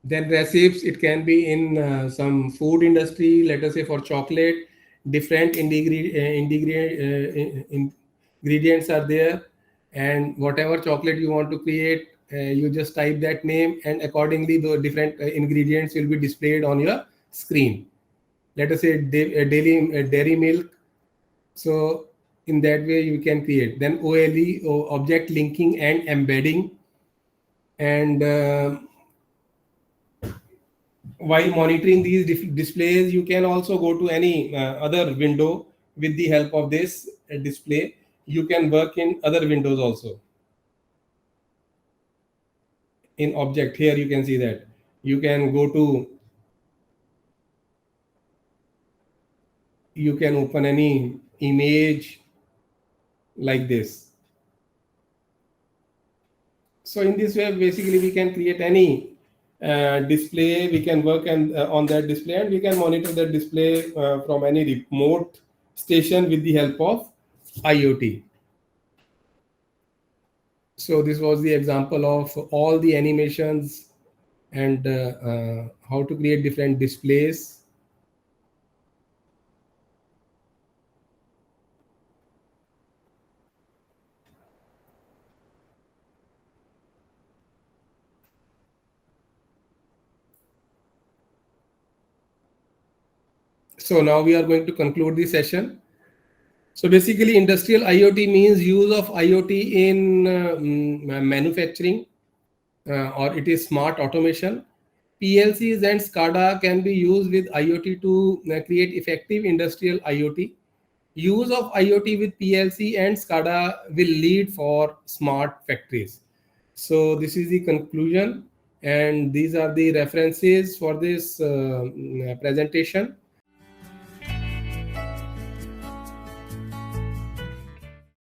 Then recipes, it can be in some food industry, let us say for chocolate, different ingredients are there, and whatever chocolate you want to create, you just type that name, and accordingly the different ingredients will be displayed on your screen. Let us say dairy milk. So in that way you can create. Then OLE, object linking and embedding, and while monitoring these displays, you can also go to any other window with the help of this display. You can work in other windows also. In object, here you can see that you can go to, you can open any image like this. So in this way, basically we can create any display. We can work on that display, and we can monitor that display from any remote station with the help of IoT. So this was the example of all the animations and how to create different displays. So now we are going to conclude the session. So basically, industrial IoT means use of IoT in manufacturing, or it is smart automation. PLCs and SCADA can be used with IoT to create effective industrial IoT. Use of IoT with PLC and SCADA will lead for smart factories. So this is the conclusion, and these are the references for this presentation.